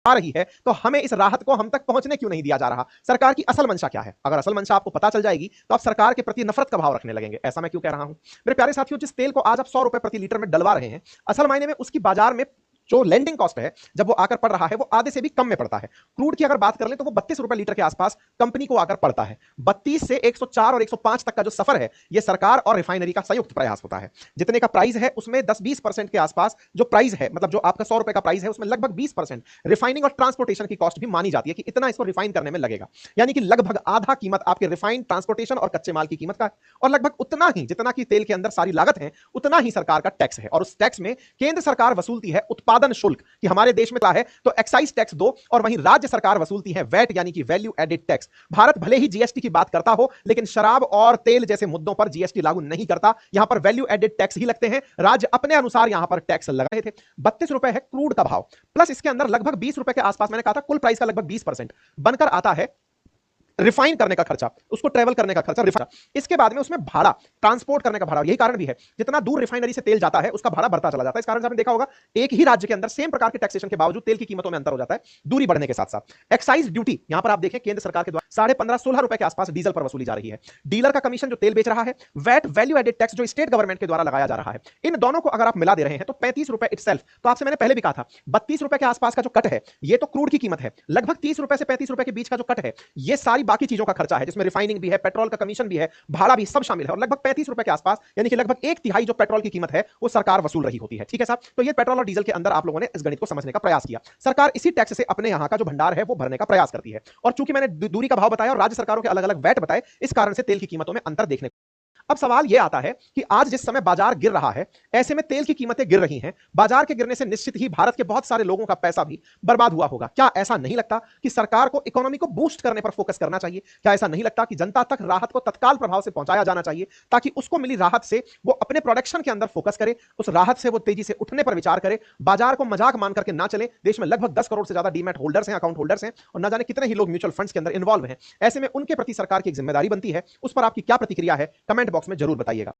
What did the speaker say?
आ रही है तो हमें इस राहत को हम तक पहुंचने क्यों नहीं दिया जा रहा? सरकार की असल मंशा क्या है? अगर असल मंशा आपको पता चल जाएगी तो आप सरकार के प्रति नफरत का भाव रखने लगेंगे। ऐसा मैं क्यों कह रहा हूं? मेरे प्यारे साथियों, जिस तेल को आज आप 100 रुपए प्रति लीटर में डलवा रहे हैं, असल मायने में उसकी बाजार में जो लैंडिंग कॉस्ट है जब वो आकर पड़ रहा है वो आधे से भी कम में पड़ता है। क्रूड की अगर बात कर ले तो वो 32 रुपए लीटर के आसपास कंपनी को आकर पड़ता है। 32 से 104 और 105 तक का जो सफर है ये सरकार और रिफाइनरी का संयुक्त प्रयास होता है। जितने का प्राइस है उसमें 10-20% के आसपास जो प्राइस है, मतलब जो आपका 100 रुपए का प्राइस है उसमें लगभग 20% रिफाइनिंग और ट्रांसपोर्टेशन की कॉस्ट भी मानी जाती है कि इतना इसको रिफाइन करने में लगेगा। यानी कि लगभग आधा कीमत आपके रिफाइंड, ट्रांसपोर्टेशन और कच्चे माल की कीमत का है, और लगभग उतना ही जितना कि तेल के अंदर सारी लागत है उतना ही सरकार का टैक्स है। और उस टैक्स में केंद्र सरकार वसूलती है उत्पादन शुल्क, कि हमारे देश में क्या है तो एक्साइज टैक्स दो, और वहीं राज्य सरकार वसूलती है वैट यानी कि वैल्यू एडेड टैक्स। भारत भले ही जीएसटी की बात करता हो लेकिन शराब और तेल जैसे मुद्दों पर जीएसटी लागू नहीं करता। यहां पर वैल्यू एडेड टैक्स ही लगते हैं, राज्य अपने अनुसार यहां पर टैक्स लगा रहे थे। 32 रुपए है क्रूड का भाव, प्लस इसके अंदर लगभग 20 रुपए के आसपास, मैंने कहा था कुल प्राइस का लगभग 20% बनकर आता है रिफाइन करने का खर्चा, उसको ट्रेवल करने का खर्चा, इसके बाद में उसमें भाड़ा, ट्रांसपोर्ट करने का भाड़ा। यही कारण भी है जितना दूर रिफाइनरी से तेल जाता है उसका भाड़ा बढ़ता चला जाता है। इस कारण से आपने देखा होगा एक ही राज्य के अंदर सेम प्रकार के टैक्सेशन के बावजूद तेल की कीमतों में अंतर हो जाता है, दूरी बढ़ने के साथ साथ। एक्साइज ड्यूटी यहां पर आप देखें केंद्र सरकार के द्वारा 15.5-16 रुपए के आसपास डीजल पर वसूली जा रही है। डीलर का कमीशन जो तेल बेच रहा है, वैट वैल्यू एडेड टैक्स जो स्टेट गवर्नमेंट के द्वारा लगाया जा रहा है, इन दोनों को अगर आप मिला दे रहे हैं तो 35 रुपए इटसेल्फ। तो आपसे मैंने पहले भी कहा था 32 रुपए के आसपास का जो कट है ये तो क्रूड की कीमत है, लगभग 30 रुपए से 35 रुपए के बीच का जो कट है ये सारी बाकी चीजों का खर्चा है, जिसमें रिफाइनिंग भी है, पेट्रोल का कमीशन भी है, भाड़ा भी, सब शामिल है। और लगभग 35 रुपए के आसपास यानी कि लगभग एक तिहाई जो पेट्रोल की कीमत है वो सरकार वसूल रही होती है। ठीक है साहब, तो ये पेट्रोल और डीजल के अंदर आप लोगों ने इस गणित को समझने का प्रयास किया। सरकार इसी टैक्स से अपने यहां का जो भंडार है वो भरने का प्रयास करती है। और चूंकि मैंने दूरी का भाव बताया और राज्य सरकारों के अलग अलग वैट बताए, इस कारण से तेल की कीमतों में अंतर देखने। अब सवाल यह आता है कि आज जिस समय बाजार गिर रहा है, ऐसे में तेल की कीमतें गिर रही हैं, बाजार के गिरने से निश्चित ही भारत के बहुत सारे लोगों का पैसा भी बर्बाद हुआ होगा। क्या ऐसा नहीं लगता कि सरकार को इकोनॉमी को बूस्ट करने पर फोकस करना चाहिए? क्या ऐसा नहीं लगता कि जनता तक राहत को तत्काल प्रभाव से पहुंचाया जाना चाहिए ताकि उसको मिली राहत से वो अपने प्रोडक्शन के अंदर फोकस करे, उस राहत से वो तेजी से उठने पर विचार करे, बाजार को मजाक मान करके ना चले। देश में लगभग 10 करोड़ से ज्यादा डीमैट होल्डर्स हैं, अकाउंट होल्डर्स हैं, और ना जाने कितने ही लोग म्यूचुअल फंड्स के अंदर इन्वॉल्व हैं। ऐसे में उनके प्रति सरकार की एक जिम्मेदारी बनती है। उस पर आपकी क्या प्रतिक्रिया है कमेंट बॉक्स में जरूर बताइएगा।